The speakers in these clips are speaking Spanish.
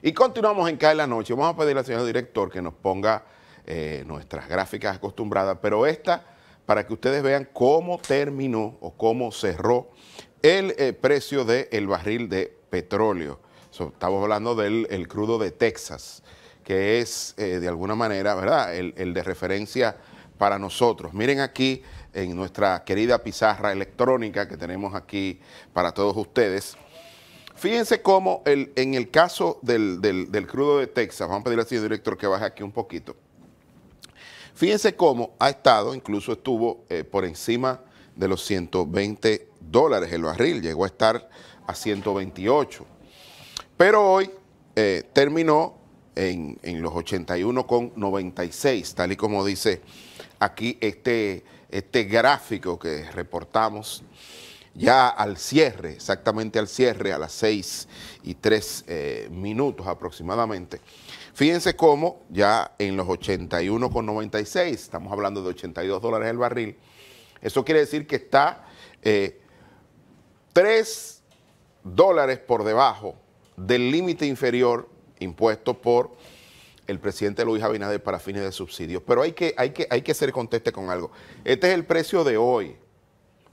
Y continuamos en CAE en la noche. Vamos a pedirle al señor director que nos ponga nuestras gráficas acostumbradas, pero esta para que ustedes vean cómo terminó o cómo cerró el precio del barril de petróleo. Estamos hablando del crudo de Texas, que es de alguna manera, ¿verdad?, el de referencia para nosotros. Miren aquí en nuestra querida pizarra electrónica que tenemos aquí para todos ustedes. Fíjense cómo en el caso del crudo de Texas, vamos a pedirle al señor director que baje aquí un poquito. Fíjense cómo ha estado, incluso estuvo por encima de los $120 el barril, llegó a estar a 128. Pero hoy terminó en los 81,96, tal y como dice aquí este gráfico que reportamos ya al cierre, exactamente al cierre, a las 6:03 aproximadamente. Fíjense cómo ya en los 81,96, estamos hablando de $82 el barril, eso quiere decir que está $3 por debajo del límite inferior impuesto por el presidente Luis Abinader para fines de subsidios. Pero hay que ser conteste con algo. Este es el precio de hoy.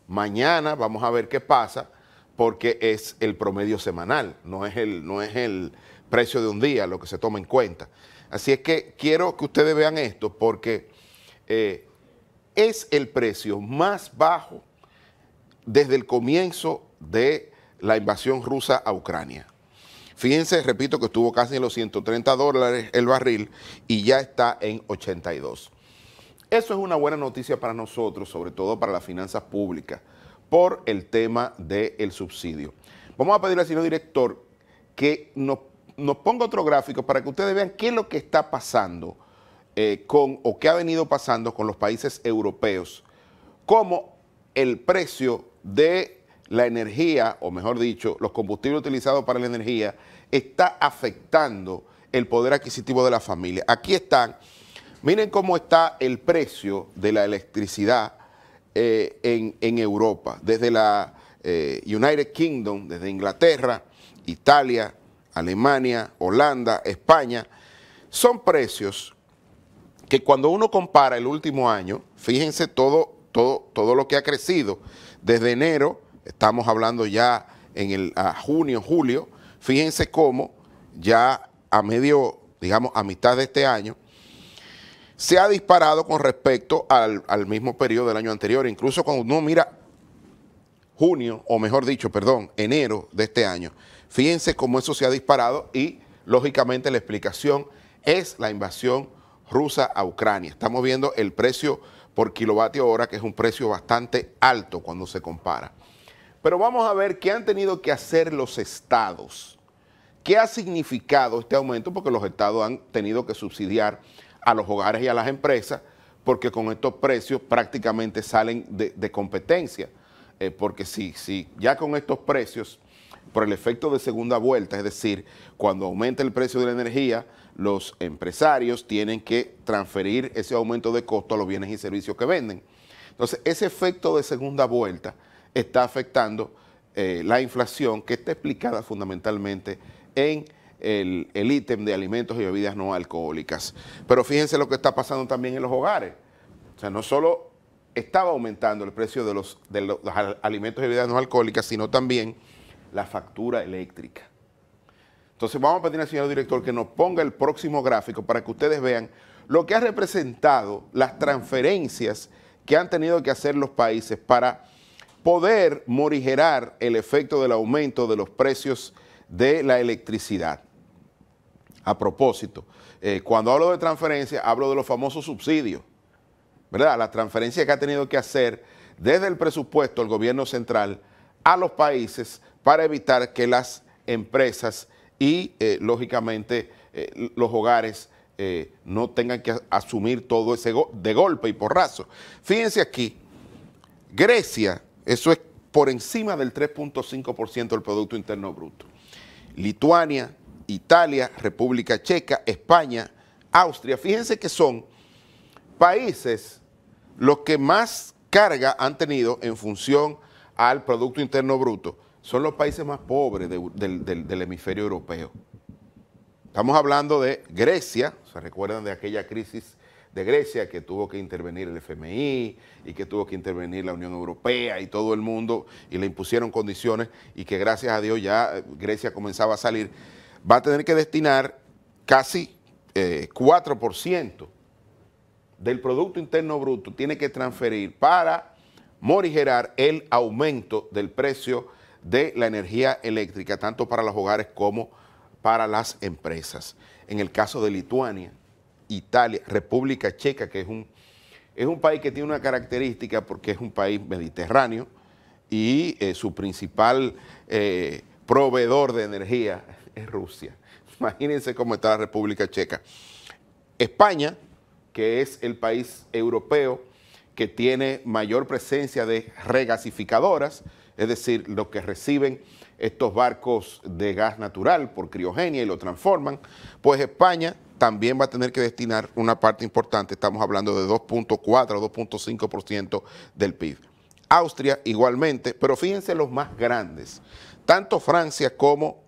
Mañana vamos a ver qué pasa, porque es el promedio semanal, no es el precio de un día lo que se toma en cuenta. Así es que quiero que ustedes vean esto, porque es el precio más bajo desde el comienzo de la invasión rusa a Ucrania. Fíjense, repito, que estuvo casi en los $130 el barril y ya está en 82. Eso es una buena noticia para nosotros, sobre todo para las finanzas públicas, por el tema del subsidio. Vamos a pedirle al señor director que nos ponga otro gráfico para que ustedes vean qué es lo que está pasando o qué ha venido pasando con los países europeos, cómo el precio de la energía, o mejor dicho, los combustibles utilizados para la energía, está afectando el poder adquisitivo de la familia. Aquí están. Miren cómo está el precio de la electricidad en Europa, desde la United Kingdom, desde Inglaterra, Italia, Alemania, Holanda, España. Son precios que cuando uno compara el último año, fíjense todo lo que ha crecido. Desde enero, estamos hablando ya a junio, julio, fíjense cómo ya a mitad de este año, se ha disparado con respecto al mismo periodo del año anterior. Incluso cuando uno mira enero de este año, fíjense cómo eso se ha disparado y, lógicamente, la explicación es la invasión rusa a Ucrania. Estamos viendo el precio por kilovatio hora, que es un precio bastante alto cuando se compara. Pero vamos a ver qué han tenido que hacer los estados. ¿Qué ha significado este aumento? Porque los estados han tenido que subsidiar a los hogares y a las empresas, porque con estos precios prácticamente salen de competencia, porque si ya con estos precios, por el efecto de segunda vuelta, es decir, cuando aumenta el precio de la energía, los empresarios tienen que transferir ese aumento de costo a los bienes y servicios que venden. Entonces, ese efecto de segunda vuelta está afectando la inflación, que está explicada fundamentalmente en el ítem de alimentos y bebidas no alcohólicas. Pero fíjense lo que está pasando también en los hogares. O sea, no solo estaba aumentando el precio de los alimentos y bebidas no alcohólicas, sino también la factura eléctrica. Entonces vamos a pedir al señor director que nos ponga el próximo gráfico para que ustedes vean lo que ha representado las transferencias que han tenido que hacer los países para poder morigerar el efecto del aumento de los precios de la electricidad. A propósito, cuando hablo de transferencia, hablo de los famosos subsidios, ¿verdad? La transferencia que ha tenido que hacer desde el presupuesto el gobierno central a los países para evitar que las empresas y, lógicamente, los hogares no tengan que asumir todo ese de golpe y porrazo. Fíjense aquí, Grecia, eso es por encima del 3.5% del Producto Interno Bruto. Lituania, Italia, República Checa, España, Austria. Fíjense que son países los que más carga han tenido en función al Producto Interno Bruto. Son los países más pobres del hemisferio europeo. Estamos hablando de Grecia, ¿se recuerdan de aquella crisis de Grecia que tuvo que intervenir el FMI y que tuvo que intervenir la Unión Europea y todo el mundo y le impusieron condiciones y que gracias a Dios ya Grecia comenzaba a salir? Va a tener que destinar casi 4% del Producto Interno Bruto, tiene que transferir para morigerar el aumento del precio de la energía eléctrica, tanto para los hogares como para las empresas. En el caso de Lituania, Italia, República Checa, que es un país que tiene una característica porque es un país mediterráneo y su principal proveedor de energía es Rusia. Imagínense cómo está la República Checa. España, que es el país europeo que tiene mayor presencia de regasificadoras, es decir, los que reciben estos barcos de gas natural por criogenia y lo transforman, pues España también va a tener que destinar una parte importante, estamos hablando de 2.4 o 2.5% del PIB. Austria igualmente, pero fíjense los más grandes, tanto Francia como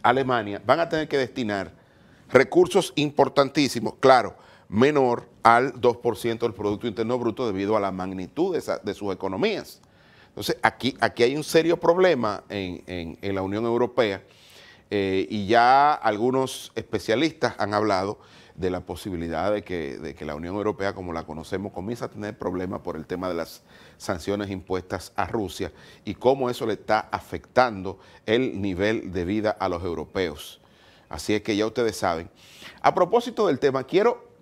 Alemania van a tener que destinar recursos importantísimos, claro, menor al 2% del Producto Interno Bruto debido a la magnitud de sus economías. Entonces, aquí hay un serio problema en la Unión Europea y ya algunos especialistas han hablado de la posibilidad de que la Unión Europea, como la conocemos, comienza a tener problemas por el tema de las sanciones impuestas a Rusia y cómo eso le está afectando el nivel de vida a los europeos. Así es que ya ustedes saben. A propósito del tema, quiero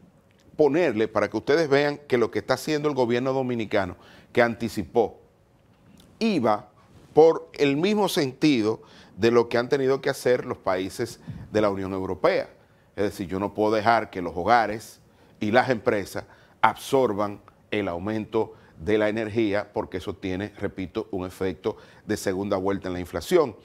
ponerle para que ustedes vean que lo que está haciendo el gobierno dominicano, que anticipó, iba por el mismo sentido de lo que han tenido que hacer los países de la Unión Europea. Es decir, yo no puedo dejar que los hogares y las empresas absorban el aumento de la energía porque eso tiene, repito, un efecto de segunda vuelta en la inflación.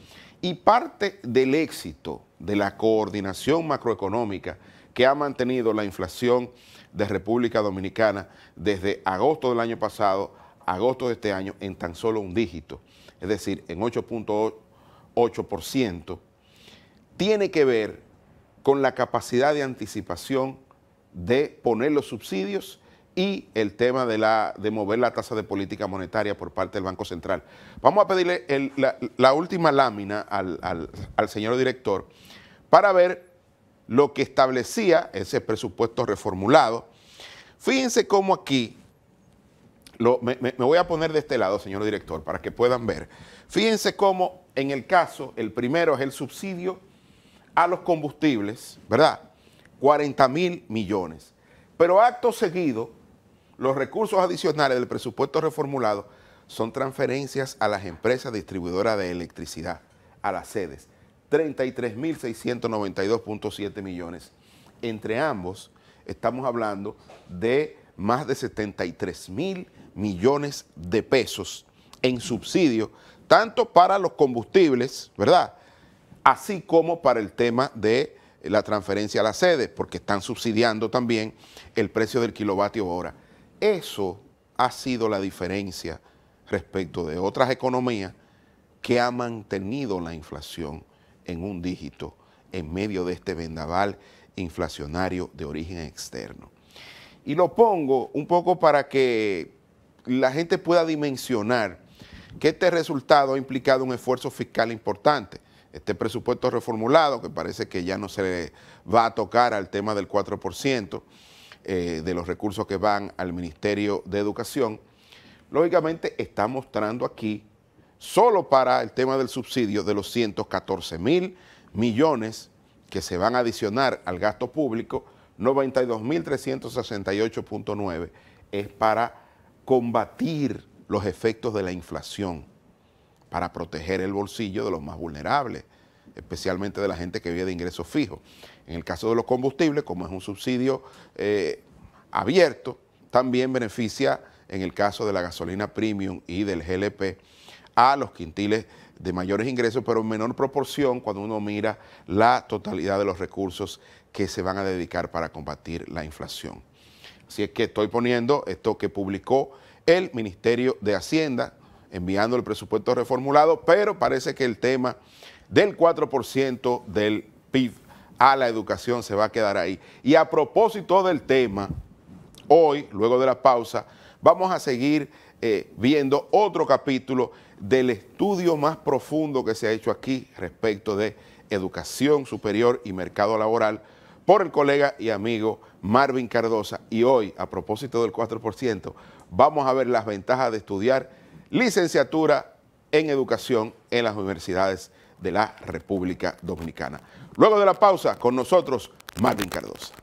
Y parte del éxito de la coordinación macroeconómica que ha mantenido la inflación de República Dominicana desde agosto del año pasado a agosto de este año en tan solo un dígito, es decir, en 8.8%, tiene que ver con la capacidad de anticipación de poner los subsidios y el tema de mover la tasa de política monetaria por parte del Banco Central. Vamos a pedirle la última lámina al señor director para ver lo que establecía ese presupuesto reformulado. Fíjense cómo aquí, me voy a poner de este lado, señor director, para que puedan ver. Fíjense cómo en el caso, el primero es el subsidio a los combustibles, ¿verdad? 40.000 millones. Pero acto seguido, los recursos adicionales del presupuesto reformulado son transferencias a las empresas distribuidoras de electricidad, a las sedes, 33.692.7 millones. Entre ambos, estamos hablando de más de 73.000 millones de pesos en subsidio, tanto para los combustibles, ¿verdad?, así como para el tema de la transferencia a las sedes, porque están subsidiando también el precio del kilovatio hora. Eso ha sido la diferencia respecto de otras economías que ha mantenido la inflación en un dígito en medio de este vendaval inflacionario de origen externo. Y lo pongo un poco para que la gente pueda dimensionar que este resultado ha implicado un esfuerzo fiscal importante. Este presupuesto reformulado, que parece que ya no se le va a tocar al tema del 4% de los recursos que van al Ministerio de Educación, lógicamente está mostrando aquí, solo para el tema del subsidio de los 114.000 millones que se van a adicionar al gasto público, 92.368.9 es para combatir los efectos de la inflación, para proteger el bolsillo de los más vulnerables, especialmente de la gente que vive de ingresos fijos. En el caso de los combustibles, como es un subsidio abierto, también beneficia, en el caso de la gasolina premium y del GLP, a los quintiles de mayores ingresos, pero en menor proporción cuando uno mira la totalidad de los recursos que se van a dedicar para combatir la inflación. Así es que estoy poniendo esto que publicó el Ministerio de Hacienda, enviando el presupuesto reformulado, pero parece que el tema del 4% del PIB a la educación se va a quedar ahí. Y a propósito del tema, hoy, luego de la pausa, vamos a seguir viendo otro capítulo del estudio más profundo que se ha hecho aquí respecto de educación superior y mercado laboral por el colega y amigo Marvin Cardosa. Y hoy, a propósito del 4%, vamos a ver las ventajas de estudiar licenciatura en educación en las universidades de la República Dominicana. Luego de la pausa, con nosotros, Marvin Cardosa.